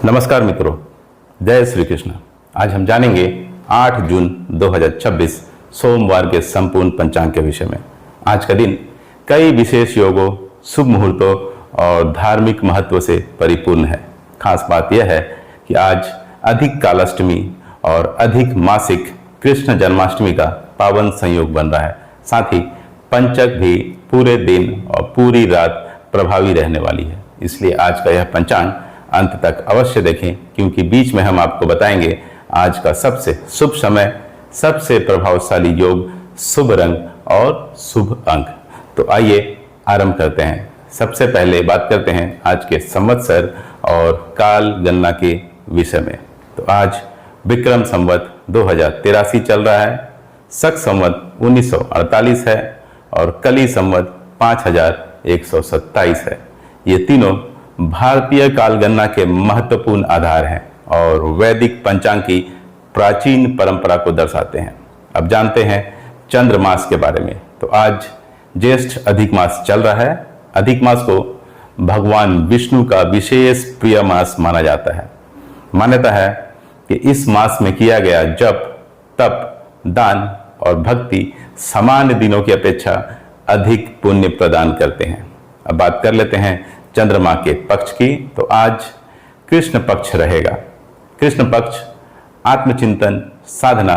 नमस्कार मित्रों, जय श्री कृष्ण। आज हम जानेंगे 8 जून 2026 सोमवार के संपूर्ण पंचांग के विषय में। आज का दिन कई विशेष योगों, शुभ मुहूर्तों और धार्मिक महत्व से परिपूर्ण है। खास बात यह है कि आज अधिक कालाष्टमी और अधिक मासिक कृष्ण जन्माष्टमी का पावन संयोग बन रहा है। साथ ही पंचक भी पूरे दिन और पूरी रात प्रभावी रहने वाली है। इसलिए आज का यह पंचांग अंत तक अवश्य देखें, क्योंकि बीच में हम आपको बताएंगे आज का सबसे शुभ समय, सबसे प्रभावशाली योग, शुभ रंग और शुभ अंक। तो आइए आरंभ करते हैं। सबसे पहले बात करते हैं आज के संवत्सर और काल गणना के विषय में। तो आज विक्रम संवत 2083 चल रहा है, शक संवत 1948 है और कली संवत 5127 है। ये तीनों भारतीय काल गणना के महत्वपूर्ण आधार हैं और वैदिक पंचांग की प्राचीन परंपरा को दर्शाते हैं। अब जानते हैं चंद्र मास के बारे में। तो आज ज्येष्ठ अधिक मास चल रहा है। अधिक मास को भगवान विष्णु का विशेष प्रिय मास माना जाता है। मान्यता है कि इस मास में किया गया जप, तप, दान और भक्ति सामान्य दिनों की अपेक्षा अधिक पुण्य प्रदान करते हैं। अब बात कर लेते हैं चंद्रमा के पक्ष की। तो आज कृष्ण पक्ष रहेगा। कृष्ण पक्ष आत्मचिंतन, साधना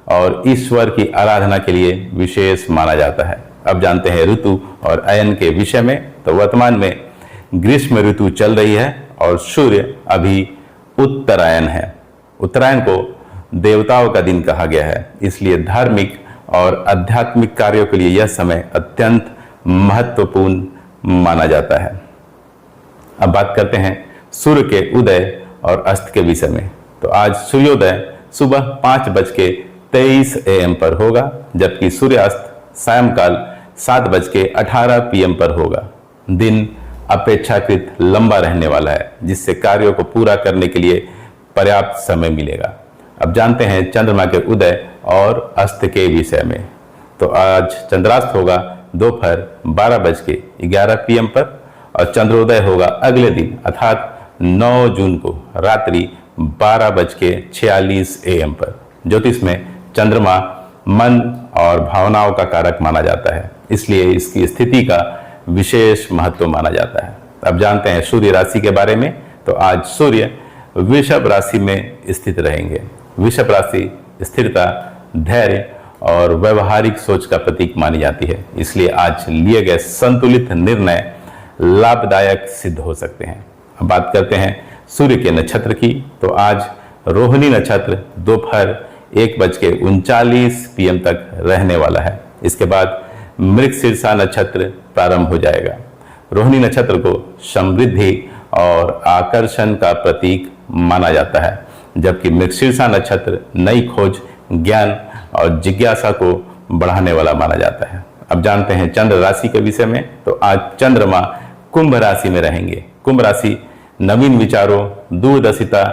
और ईश्वर की आराधना के लिए विशेष माना जाता है। अब जानते हैं ऋतु और अयन के विषय में। तो वर्तमान में ग्रीष्म ऋतु चल रही है और सूर्य अभी उत्तरायण है। उत्तरायण को देवताओं का दिन कहा गया है, इसलिए धार्मिक और आध्यात्मिक कार्यों के लिए यह समय अत्यंत महत्वपूर्ण माना जाता है। अब बात करते हैं सूर्य के उदय और अस्त के विषय में। तो आज सूर्योदय सुबह 5:23 AM पर होगा, जबकि सूर्यास्त सायंकाल 7:18 PM पर होगा। दिन अपेक्षाकृत लंबा रहने वाला है, जिससे कार्यों को पूरा करने के लिए पर्याप्त समय मिलेगा। अब जानते हैं चंद्रमा के उदय और अस्त के विषय में। तो आज चंद्रास्त होगा दोपहर 12:11 PM पर और चंद्रोदय होगा अगले दिन अर्थात 9 जून को रात्रि 12:46 AM पर। ज्योतिष में चंद्रमा मन और भावनाओं का कारक माना जाता है, इसलिए इसकी स्थिति का विशेष महत्व माना जाता है। अब जानते हैं सूर्य राशि के बारे में। तो आज सूर्य वृषभ राशि में स्थित रहेंगे। वृषभ राशि स्थिरता, धैर्य और व्यवहारिक सोच का प्रतीक मानी जाती है, इसलिए आज लिए गए संतुलित निर्णय लाभदायक सिद्ध हो सकते हैं। अब बात करते हैं सूर्य के नक्षत्र की। तो आज रोहिणी नक्षत्र दोपहर 1:39 PM तक रहने वाला है। इसके बाद मृगशीर्षा नक्षत्र प्रारंभ हो जाएगा। रोहिणी नक्षत्र को समृद्धि और आकर्षण का प्रतीक माना जाता है, जबकि मृगशीर्षा नक्षत्र नई खोज, ज्ञान और जिज्ञासा को बढ़ाने वाला माना जाता है। अब जानते हैं चंद्र राशि के विषय में। तो आज चंद्रमा कुंभ राशि में रहेंगे। कुंभ राशि नवीन विचारों, दूरदर्शिता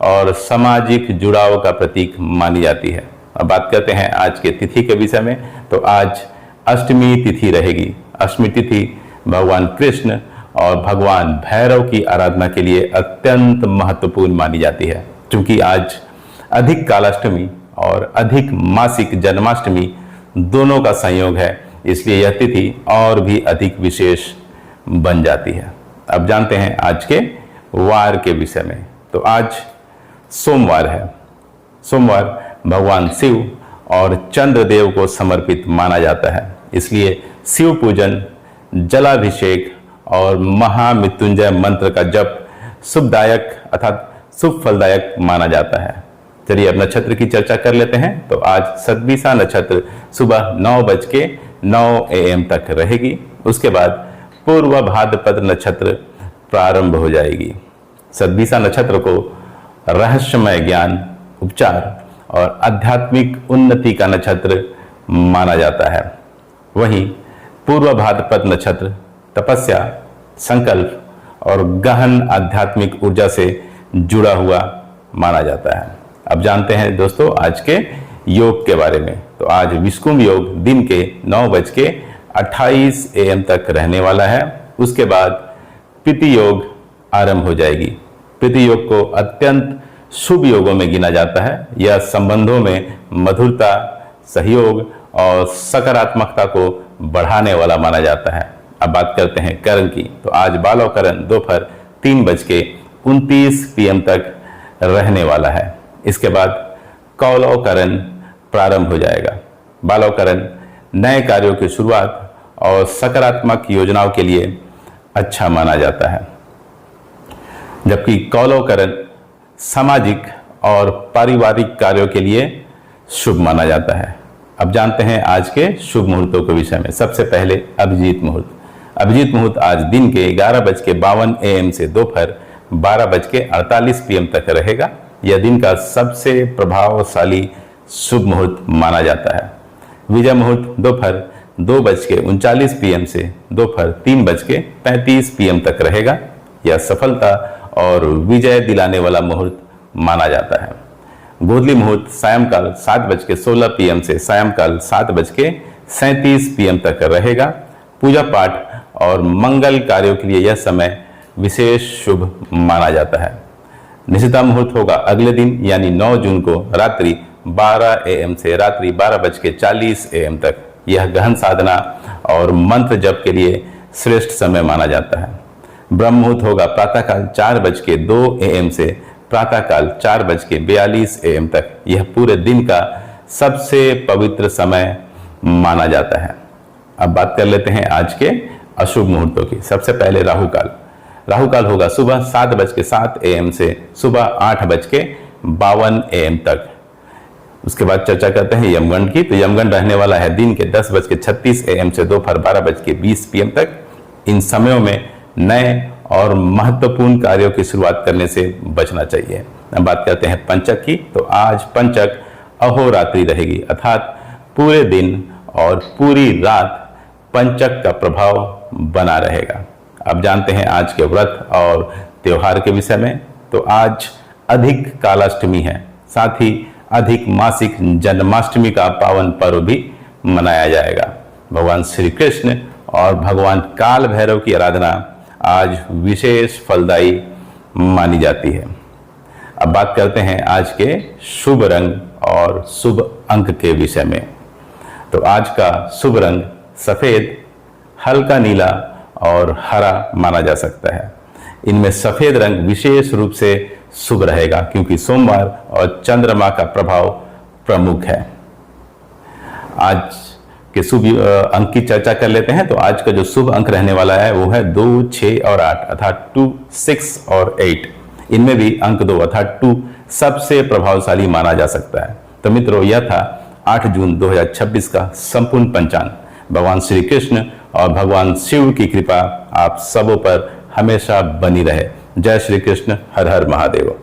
और सामाजिक जुड़ाव का प्रतीक मानी जाती है। अब बात करते हैं आज के तिथि के विषय में। तो आज अष्टमी तिथि रहेगी। अष्टमी तिथि भगवान कृष्ण और भगवान भैरव की आराधना के लिए अत्यंत महत्वपूर्ण मानी जाती है। क्योंकि आज अधिक कालाष्टमी और अधिक मासिक जन्माष्टमी दोनों का संयोग है, इसलिए यह तिथि और भी अधिक विशेष बन जाती है। अब जानते हैं आज के वार के विषय में। तो आज सोमवार है। सोमवार भगवान शिव और चंद्रदेव को समर्पित माना जाता है, इसलिए शिव पूजन, जलाभिषेक और महामृत्युंजय मंत्र का जप शुभदायक अर्थात शुभ फलदायक माना जाता है। चलिए अब नक्षत्र की चर्चा कर लेते हैं। तो आज सद्भिषा नक्षत्र सुबह 9:09 AM तक रहेगी। उसके बाद पूर्व भाद्रपद नक्षत्र प्रारंभ हो जाएगी। सद्भिषा नक्षत्र को रहस्यमय ज्ञान, उपचार और आध्यात्मिक उन्नति का नक्षत्र माना जाता है। वहीं पूर्व भाद्रपद नक्षत्र तपस्या, संकल्प और गहन आध्यात्मिक ऊर्जा से जुड़ा हुआ माना जाता है। अब जानते हैं दोस्तों आज के योग के बारे में। तो आज विषुकुंभ योग दिन के 9:28 AM तक रहने वाला है। उसके बाद पिति योग आरंभ हो जाएगी। प्रीति योग को अत्यंत शुभ योगों में गिना जाता है। यह संबंधों में मधुरता, सहयोग और सकारात्मकता को बढ़ाने वाला माना जाता है। अब बात करते हैं करण की। तो आज बालव करण दोपहर 3:29 PM तक रहने वाला है। इसके बाद कौलव करण प्रारंभ हो जाएगा। बालव करण नए कार्यों की शुरुआत और सकारात्मक योजनाओं के लिए अच्छा माना जाता है, जबकि कौलव करण सामाजिक और पारिवारिक कार्यों के लिए शुभ माना जाता है। अब जानते हैं आज के शुभ मुहूर्तों के विषय में। सबसे पहले अभिजीत मुहूर्त। अभिजीत मुहूर्त आज दिन के 11:52 AM से दोपहर 12:48 PM तक रहेगा। यह दिन का सबसे प्रभावशाली शुभ मुहूर्त माना जाता है। विजय मुहूर्त दोपहर 2:39 PM से दोपहर 3:35 PM तक रहेगा। यह सफलता और विजय दिलाने वाला मुहूर्त माना जाता है। गोधली मुहूर्त सायंकाल 7:16 PM से सायंकाल 7:37 PM तक रहेगा। पूजा पाठ और मंगल कार्यों के लिए यह समय विशेष शुभ माना जाता है। निशिता मुहूर्त होगा अगले दिन यानी 9 जून को रात्रि 12 AM से रात्रि 12:40 AM तक। यह गहन साधना और मंत्र जप के लिए श्रेष्ठ समय माना जाता है। ब्रह्म मुहूर्त होगा प्रातःकाल 4:02 AM से प्रातःकाल 4:42 AM तक। यह पूरे दिन का सबसे पवित्र समय माना जाता है। अब बात कर लेते हैं आज के अशुभ मुहूर्तों की। सबसे पहले राहुकाल। राहुकाल होगा सुबह 7:07 AM से सुबह 8:52 AM तक। उसके बाद चर्चा करते हैं यमगंड की। तो यमगंड रहने वाला है दिन के 10:36 AM से दोपहर 12:20 PM तक। इन समयों में नए और महत्वपूर्ण कार्यों की शुरुआत करने से बचना चाहिए। अब बात करते हैं पंचक की। तो आज पंचक अहोरात्रि रहेगी, अर्थात पूरे दिन और पूरी रात पंचक का प्रभाव बना रहेगा। अब जानते हैं आज के व्रत और त्योहार के विषय में। तो आज अधिक कालाष्टमी है, साथ ही अधिक मासिक जन्माष्टमी का पावन पर्व भी मनाया जाएगा। भगवान श्री कृष्ण और भगवान काल भैरव की आराधना आज विशेष फलदायी मानी जाती है। अब बात करते हैं आज के शुभ रंग और शुभ अंक के विषय में। तो आज का शुभ रंग सफेद, हल्का नीला और हरा माना जा सकता है। इनमें सफेद रंग विशेष रूप से शुभ रहेगा क्योंकि सोमवार और चंद्रमा का प्रभाव प्रमुख है। आज के शुभ अंक की चर्चा कर लेते हैं। तो आज का जो शुभ अंक रहने वाला है वो है 2, 6 और 8, अर्थात 2, 6 और 8। इनमें भी अंक 2 अर्थात 2 सबसे प्रभावशाली माना जा सकता है। तो मित्रों, यह था 8 जून 2026 का संपूर्ण पंचांग। भगवान श्री कृष्ण और भगवान शिव की कृपा आप सबों पर हमेशा बनी रहे। जय श्री कृष्ण, हर हर महादेव।